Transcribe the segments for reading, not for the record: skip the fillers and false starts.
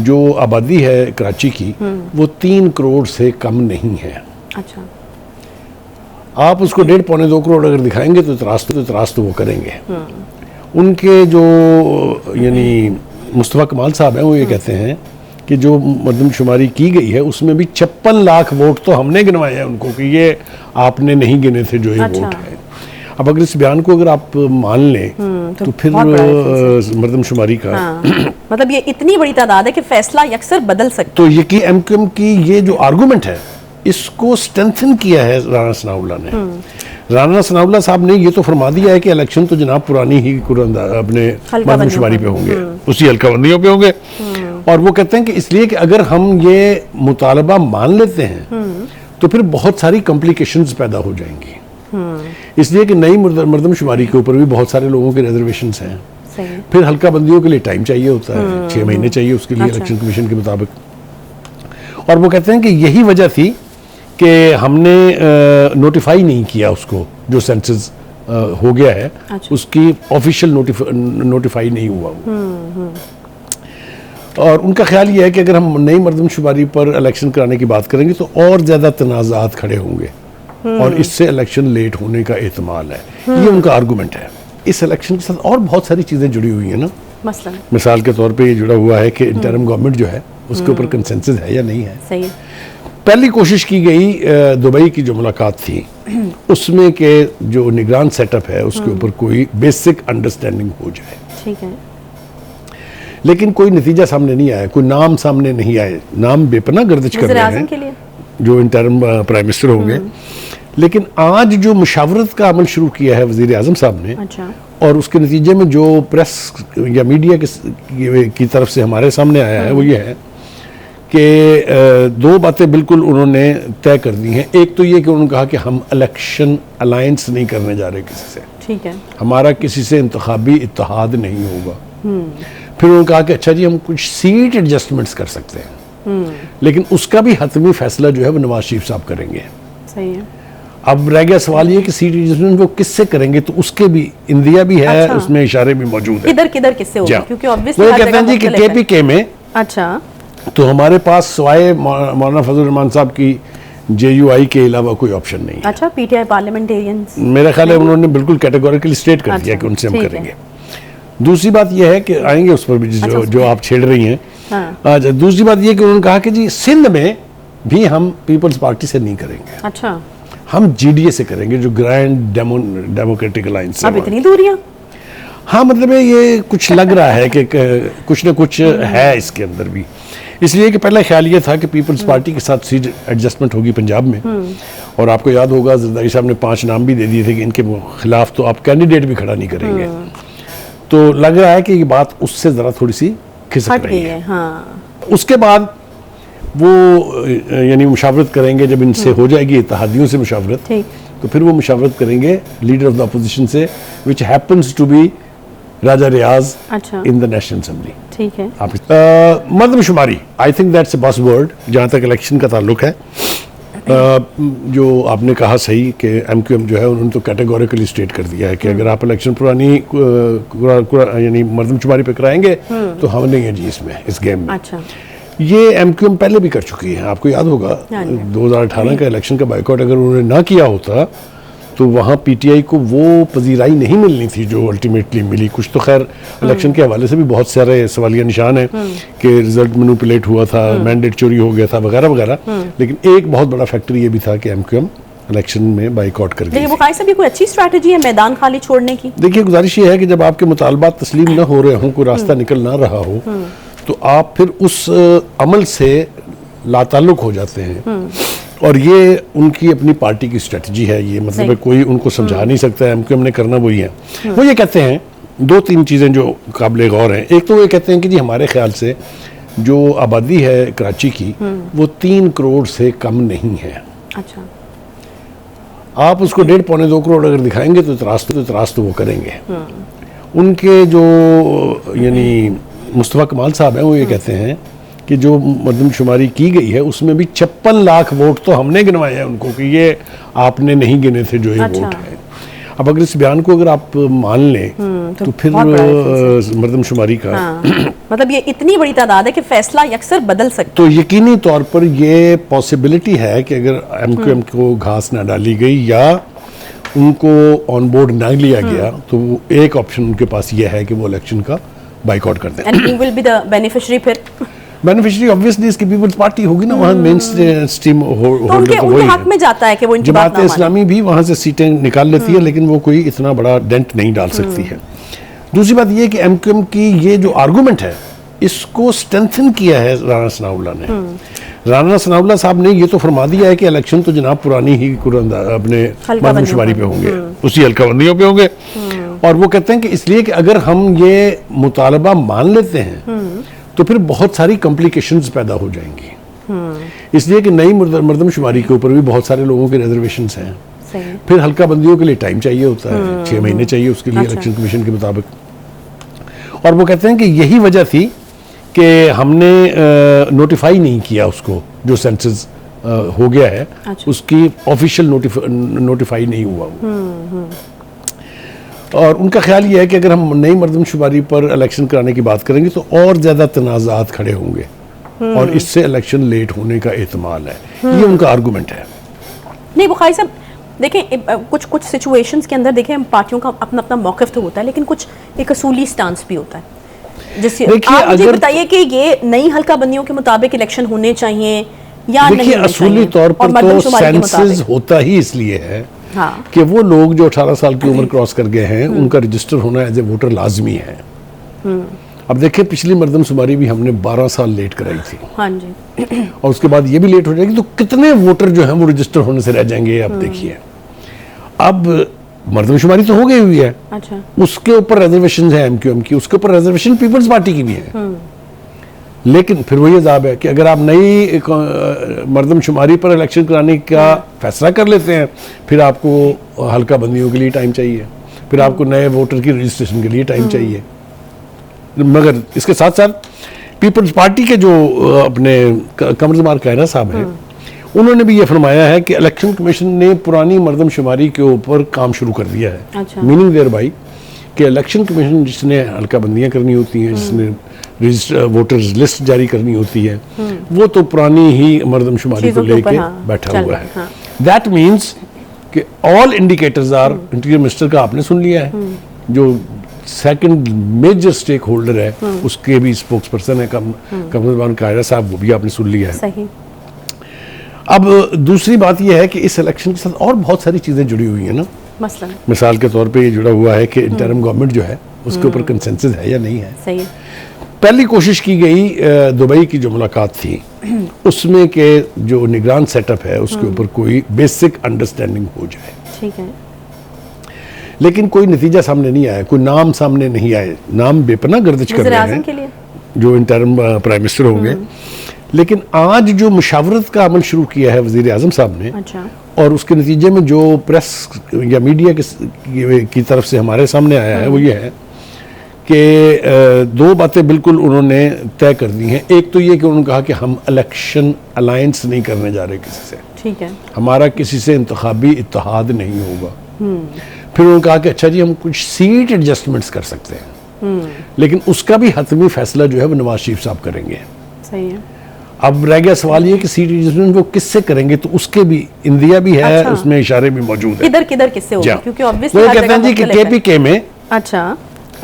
जो आबादी है कराची की वो 3 करोड़ से कम नहीं है। अच्छा, आप उसको 1.5-2 करोड़ अगर दिखाएंगे तो इतराज तो वो करेंगे। उनके जो यानी मुस्तफ़ा कमाल साहब हैं वो ये कहते हैं कि जो मरदमशुमारी की गई है उसमें भी 56 लाख वोट तो हमने गिनवाए हैं उनको कि ये आपने नहीं गिने थे जो ये अच्छा। वोट है। अब अगर इस बयान को अगर आप मान लें तो फिर मरदमशुमारी का मतलब ये इतनी बड़ी तादाद है कि फैसला यकसर बदल सकता तो ये कि एमक्यूएम की ये जो आर्गूमेंट है इसको स्ट्रेंथन किया है राना सनाउल्लाह ने। राना सनाउल्लाह साहब ने ये तो फरमा दिया है कि इलेक्शन तो जनाब पुरानी ही अपने मरदमशुमारी पे होंगे, उसी हल्काबंदियों पे होंगे। और वो कहते हैं कि इसलिए कि अगर हम ये मुतालबा मान लेते हैं तो फिर बहुत सारी कॉम्प्लिकेशंस पैदा हो जाएंगी। इसलिए कि नई मरदमशुमारी के ऊपर भी बहुत सारे लोगों के रिजर्वेशंस हैं। सही। फिर हल्काबंदियों के लिए टाइम चाहिए होता है, 6 महीने चाहिए उसके लिए इलेक्शन कमीशन के मुताबिक। और वो कहते हैं कि यही वजह थी कि हमने नोटिफाई नहीं किया उसको, जो सेंसस हो गया है उसकी ऑफिशियल नोटिफाई नहीं हुआ वो। और उनका ख्याल ये है कि अगर हम नई मरदमशुमारी पर इलेक्शन कराने की बात करेंगे तो और ज़्यादा तनाज़ात खड़े होंगे और इससे इलेक्शन लेट होने का एहतमाल है। ये उनका आर्गूमेंट है। इस इलेक्शन के साथ और बहुत सारी चीज़ें जुड़ी हुई हैं ना, मसलन मिसाल के तौर पे ये जुड़ा हुआ है कि इंटरिम गवर्नमेंट जो है उसके ऊपर कंसेंसस है या नहीं है। सही। पहली कोशिश की गई दुबई की जो मुलाकात थी उसमें के जो निगरान सेटअप है उसके ऊपर कोई बेसिक अंडरस्टैंडिंग हो जाए। ठीक है। लेकिन कोई नतीजा सामने नहीं आया, कोई नाम सामने नहीं आए। नाम बेपना गर्दिश कर रहे हैं के लिए जो इंटरिम प्राइम मिनिस्टर होंगे। लेकिन आज जो मुशावरत का अमल शुरू किया है वजीर आजम साहब ने, अच्छा। और उसके नतीजे में जो प्रेस या मीडिया की तरफ से हमारे सामने आया है वो ये है कि 2 बातें बिल्कुल उन्होंने तय कर दी हैं। एक तो ये कि उन्होंने कहा कि हम इलेक्शन अलायंस नहीं करने जा रहे किसी से, ठीक है, हमारा किसी से इंतखाबी इत्तेहाद नहीं होगा। फिर उन्होंने कहा कि अच्छा जी हम कुछ सीट एडजस्टमेंट्स कर सकते हैं, लेकिन उसका भी हतमी फैसला जो है वो नवाज शरीफ साहब करेंगे। सही है। अब रह गया सवाल ये कि सीट एडजस्टमेंट वो किससे करेंगे, तो उसके भी इंदिया भी है। अच्छा। उसमें इशारे भी मौजूद है किधर किससे होगा, क्योंकि ऑब्वियसली वो कहते हैं जी कि केपीके में अच्छा तो हमारे पास सिवाय मौलाना फजल रहमान साहब की जेयूआई के अलावा कोई ऑप्शन नहीं है। अच्छा, पीटीआई पार्लियामेंटेरियंस मेरा ख्याल है उन्होंने बिल्कुल कैटेगोरिकली स्टेट कर दिया कि उनसे हम करेंगे। दूसरी बात यह है कि आएंगे उस पर भी जो आप छेड़ रही हैं। हाँ। दूसरी बात यह कि उन्होंने कहा कि जी सिंध में भी हम पीपल्स पार्टी से नहीं करेंगे। अच्छा, हम जीडीए से करेंगे, जो ग्रैंड डेमोक्रेटिक अलायंस। अब इतनी दूरियां? हाँ, मतलब ये कुछ लग रहा है कि कुछ ना कुछ है इसके अंदर भी। इसलिए कि पहला ख्याल ये था कि पीपल्स पार्टी के साथ सीट एडजस्टमेंट होगी पंजाब में, और आपको याद होगा जरदारी साहब ने 5 नाम भी दे दिए थे कि इनके खिलाफ तो आप कैंडिडेट भी खड़ा नहीं करेंगे। तो लग रहा है कि ये बात उससे ज़रा थोड़ी सी खिसक रही है। हाँ। उसके बाद वो यानी मुशावरत करेंगे, जब इनसे हो जाएगी इत्तेहादियों से मुशावरत, तो फिर वो मुशावरत करेंगे लीडर ऑफ द अपोजिशन से, which happens to be Raja Riaz in the national assembly. ठीक है। मरदमशुमारी, I think that's a buzzword जहाँ तक इलेक्शन का ताल्लुक है। जो आपने कहा सही कि एमक्यूएम जो है उन्होंने तो कैटेगोरिकली स्टेट कर दिया है कि अगर आप इलेक्शन पुरानी यानी मरदमशुमारी पे कराएंगे तो हम नहीं है जी इसमें, इस गेम में। अच्छा। ये एमक्यूएम पहले भी कर चुकी है, आपको याद होगा 2018 का इलेक्शन का बाइकआउट अगर उन्होंने ना किया होता तो वहाँ पीटीआई को वो पजीराई नहीं मिलनी थी जो अल्टीमेटली मिली। कुछ तो खैर इलेक्शन के हवाले से भी बहुत सारे सवालिया निशान हैं कि रिजल्ट मैनिपुलेट हुआ था, मैंडेट चोरी हो गया था वगैरह वगैरह, लेकिन एक बहुत बड़ा फैक्टर ये भी था कि एमक्यूएम इलेक्शन में बाइकआउट कर गई। बुखारी साहब, कोई अच्छी स्ट्रैटेजी है मैदान खाली छोड़ने की? देखिए, गुजारिश ये है कि जब आपके मुतालबात तस्लीम न हो रहे हों, कोई रास्ता निकल ना रहा हो, तो आप फिर उस अमल से लाताल्लुक हो जाते हैं। और ये उनकी अपनी पार्टी की स्ट्रेटजी है। ये मतलब कोई उनको समझा नहीं सकता है, एमक्यूएम ने करना वही है। वो ये कहते हैं 2-3 चीज़ें जो काबिल गौर हैं। एक तो ये कहते हैं कि जी हमारे ख्याल से जो आबादी है कराची की वो 3 करोड़ से कम नहीं है। अच्छा। आप उसको 1.5-2 करोड़ अगर दिखाएंगे तो इतराज तो वो करेंगे। उनके जो यानी मुस्तफ़ा कमाल साहब हैं वो ये कहते हैं कि जो मरदमशुमारी की गई है उसमें भी 56 लाख वोट तो हमने गिनवाए हैं उनको कि ये आपने नहीं गिने थे जो ये वोट है। अब अगर इस बयान को अगर आप मान लें तो फिर बहुत बड़ा difference मर्दमशुमारी का मतलब ये इतनी बड़ी तादाद है कि फैसला यकसर बदल सकता तो यकीनी तौर पर ये पॉसिबिलिटी है कि अगर एमक्यूएम को घास ना डाली गई या उनको ऑन बोर्ड ना लिया गया तो एक ऑप्शन उनके पास ये है कि वो इलेक्शन का बाइकआउट कर दें। And who will be the beneficiary फिर? बेनिफिशियरी ऑब्वियसली इसकी पीपल्स पार्टी होगी ना, वहाँ मेन स्ट्रीम तो होल्डर तो उनके वही हक है। में जाता है कि वो इनकी बात जमात ना माने। इस्लामी भी वहाँ से सीटें निकाल लेती है, लेकिन वो कोई इतना बड़ा डेंट नहीं डाल सकती है। दूसरी बात ये कि एमक्यूएम की ये जो आर्गूमेंट है इसको स्ट्रेंथन किया है राना सनाउल्लाह ने। राना सनाउल्लाह साहब ने ये तो फरमा दिया है कि इलेक्शन तो जनाब पुरानी ही अपने मर्दमशुमारी पे होंगे, उसी हल्का बंदियों पे होंगे। और वो कहते हैं कि इसलिए कि अगर हम ये मुतालबा मान लेते हैं तो फिर बहुत सारी कॉम्प्लिकेशंस पैदा हो जाएंगी, इसलिए कि नई मर्दमशुमारी के ऊपर भी बहुत सारे लोगों के रिजर्वेशंस हैं। सही। फिर हल्का बंदियों के लिए टाइम चाहिए होता है, 6 महीने चाहिए उसके लिए इलेक्शन कमीशन के मुताबिक। और वो कहते हैं कि यही वजह थी कि हमने नोटिफाई नहीं किया उसको, जो सेंसस हो गया है उसकी ऑफिशियल नोटिफाई नहीं हुआ वो। और उनका ख्याल ये है कि अगर हम नई मर्दमशुमारी पर इलेक्शन कराने की बात करेंगे तो और ज़्यादा तनाज़ात खड़े होंगे और इससे इलेक्शन लेट होने का एहतमाल है। ये उनका आर्गूमेंट है। नहीं बुखारी साहब देखें, कुछ सिचुएशंस के अंदर देखें पार्टियों का अपना अपना मौक़िफ़ तो होता है, लेकिन कुछ एक असूली स्टांस भी होता है। जैसे आप मुझे बताइए कि ये नई हल्का बंदियों के मुताबिक इलेक्शन होने चाहिए या नहीं? असूली तौर पर तो सेंसस होता ही इसलिए है कि वो लोग जो 18 साल की उम्र क्रॉस कर गए हैं उनका रजिस्टर होना एज ए वोटर लाजमी है। अब देखिए पिछली मर्दमशुमारी भी हमने 12 साल लेट कराई थी। हाँ जी। और उसके बाद ये भी लेट हो जाएगी, तो कितने वोटर जो हैं वो रजिस्टर होने से रह जाएंगे। अब देखिए, अब मर्दमशुमारी तो हो गई हुई है, अच्छा, उसके ऊपर रिजर्वेशन है एमक्यूएम की, उसके ऊपर रिजर्वेशन पीपल्स पार्टी की भी है। लेकिन फिर वही अजाब है कि अगर आप नई मर्दमशुमारी पर इलेक्शन कराने का फैसला कर लेते हैं, फिर आपको हल्का बंदियों के लिए टाइम चाहिए, फिर आपको नए वोटर की रजिस्ट्रेशन के लिए टाइम चाहिए। मगर इसके साथ साथ पीपल्स पार्टी के जो अपने कमरजमान कायरा साहब हैं, उन्होंने भी ये फरमाया है कि इलेक्शन कमीशन ने पुरानी मर्दमशुमारी के ऊपर काम शुरू कर दिया है। अच्छा। मीनिंग देयर बाई कि इलेक्शन कमीशन जिसने हल्का बंदियाँ करनी होती हैं, जिसने रजिस्टर वोटर्स लिस्ट जारी करनी होती है, वो तो पुरानी ही मर्दमशुमारी को लेके बैठा हुआ है। दैट मीन्स कि all indicators are, interior minister का आपने सुन लिया है, जो सेकंड मेजर स्टेक होल्डर है उसके भी स्पोक्स पर्सन है कमरजमान कायरा साहब, वो भी आपने सुन लिया है। सही। अब दूसरी बात यह है कि इस इलेक्शन के साथ और बहुत सारी चीज़ें जुड़ी हुई हैं ना। मसलन मिसाल के तौर पे ये जुड़ा हुआ है कि इंटरिम गवर्नमेंट जो है उसके ऊपर कंसेंसस है या नहीं है। सही है। पहली कोशिश की गई दुबई की जो मुलाकात थी उसमें के जो निगरान सेटअप है उसके ऊपर कोई बेसिक अंडरस्टैंडिंग हो जाए, ठीक है, लेकिन कोई नतीजा सामने नहीं आया, कोई नाम सामने नहीं आए। नाम बेपना गर्दिश कर रहे हैं के लिए जो इंटरिम प्राइम मिनिस्टर होंगे। लेकिन आज जो मुशावरत का अमल शुरू किया है वजीर आजम साहब ने, अच्छा, और उसके नतीजे में जो प्रेस या मीडिया की तरफ से हमारे सामने आया है वो ये है कि दो बातें बिल्कुल उन्होंने तय कर दी हैं। एक तो ये कि उन्होंने कहा कि हम इलेक्शन अलायंस नहीं करने जा रहे किसी से, ठीक है, हमारा किसी से इंतखाबी इत्तेहाद नहीं होगा। फिर उन्होंने कहा कि अच्छा जी हम कुछ सीट एडजस्टमेंट्स कर सकते हैं, लेकिन उसका भी हतमी फैसला जो है वो नवाज शरीफ साहब करेंगे। सही है। अब रह गया सवाल ये कि सीट एडजस्टमेंट वो किससे करेंगे, तो उसके भी इंदिया भी है, अच्छा, उसमें इशारे भी मौजूद है। किधर किससे होगा, क्योंकि ऑब्वियसली वो कहते हैं जी कि केपीके में, अच्छा,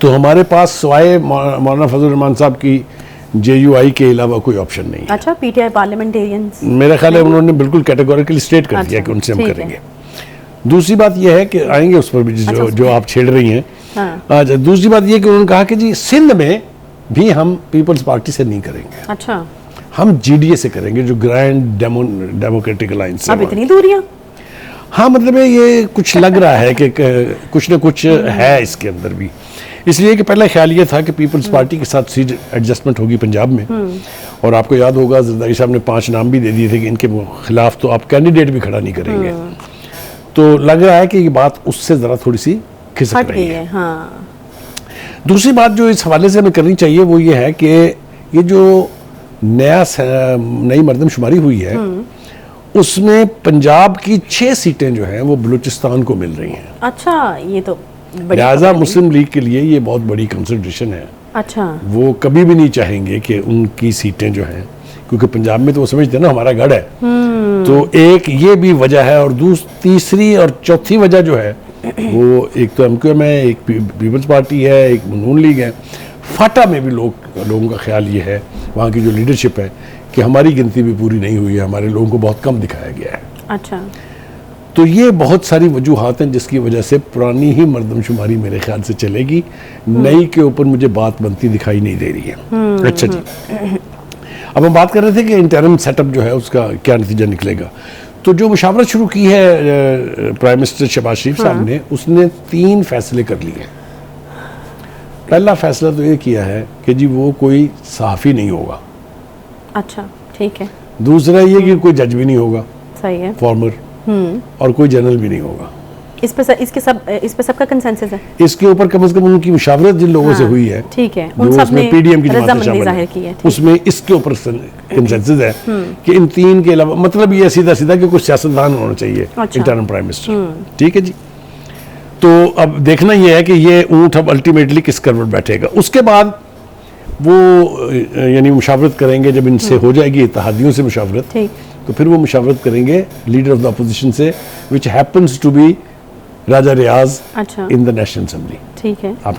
तो हमारे पास सिवाय मौलाना फजल रहमान साहब की जेयूआई के अलावा कोई ऑप्शन नहीं है। अच्छा, पीटीआई पार्लियामेंटेरियंस, मेरा ख्याल है उन्होंने बिल्कुल कैटेगोरिकली स्टेट कर दिया कि उनसे हम करेंगे। दूसरी बात यह है कि आएंगे उस पर भी जो आप छेड़ रही हैं। अच्छा, दूसरी बात यह कि उन्होंने कहा कि जी सिंध में भी हम पीपल्स पार्टी से नहीं करेंगे, अच्छा, हम जीडीए से करेंगे, जो ग्रैंड डेमोक्रेटिक अलायंस। अब इतनी दूरियां? हाँ, मतलब ये कुछ लग रहा है कि कुछ ना कुछ है इसके अंदर भी। इसलिए कि पहला ख्याल ये था कि पीपल्स पार्टी के साथ सीट एडजस्टमेंट होगी पंजाब में, और आपको याद होगा जरदारी साहब ने 5 नाम भी दे दिए थे कि इनके खिलाफ तो आप कैंडिडेट भी खड़ा नहीं करेंगे। तो लग रहा है कि ये बात उससे ज़रा थोड़ी सी खिसक रही है। हाँ। दूसरी बात जो इस हवाले से हमें करनी चाहिए वो ये है कि ये जो नई मर्दमशुमारी हुई है उसमें पंजाब की 6 सीटें जो हैं वो बलूचिस्तान को मिल रही हैं। अच्छा, ये तो लिहाजा मुस्लिम लीग के लिए ये बहुत बड़ी कंसिडरेशन है। अच्छा, वो कभी भी नहीं चाहेंगे कि उनकी सीटें जो हैं, क्योंकि पंजाब में तो वो समझते हैं ना हमारा गढ़ है, तो एक ये भी वजह है। और तीसरी और चौथी वजह जो है वो एक तो MQM है, एक पीपल्स पार्टी है, एक नून लीग है। फाटा में भी लोगों का ख्याल ये है, वहाँ की जो लीडरशिप है, कि हमारी गिनती भी पूरी नहीं हुई है, हमारे लोगों को बहुत कम दिखाया गया है। अच्छा, तो ये बहुत सारी वजूहात हैं जिसकी वजह से पुरानी ही मर्दमशुमारी मेरे ख्याल से चलेगी, नई के ऊपर मुझे बात बनती दिखाई नहीं दे रही है। अच्छा जी, अब हम बात कर रहे थे कि इंटरिम सेटअप जो है उसका क्या नतीजा निकलेगा। तो जो मुशावरत शुरू की है प्राइम मिनिस्टर शहबाज शरीफ साहब ने, उसने 3 फैसले कर लिए। पहला फैसला तो ये किया है कि जी वो कोई सहाफ़ी नहीं होगा। अच्छा, ठीक है। दूसरा ये कि कोई जज भी नहीं होगा, सही है। फॉर्मर, और कोई जनरल भी नहीं होगा। इस पे सबका कंसेंसस है। इसके ऊपर कम से कम उनकी मुशावरत जिन लोगों से हुई है, ठीक है, जो उन सब उसमें ने PDM की जमात रज़ामंदी शामिल ज़ाहिर है, की है। उसमें इसके ऊपर कंसेंसस है कि इन 3 के अलावा, मतलब ये सीधा सीधा कि कुछ सियासतदान होना चाहिए इंटरिम प्राइम मिनिस्टर। ठीक है जी। तो अब देखना ये है कि ये ऊंट अब अल्टीमेटली किस करवट बैठेगा। उसके बाद वो यानी मुशावरत करेंगे, जब इनसे हो जाएगी इत्तेहादियों से मुशावरत, ठीक, तो फिर वो मुशावरत करेंगे लीडर ऑफ द अपोजिशन से, which happens to be Raja रियाज अच्छा, इन द नेशनल असेंबली। ठीक है। आप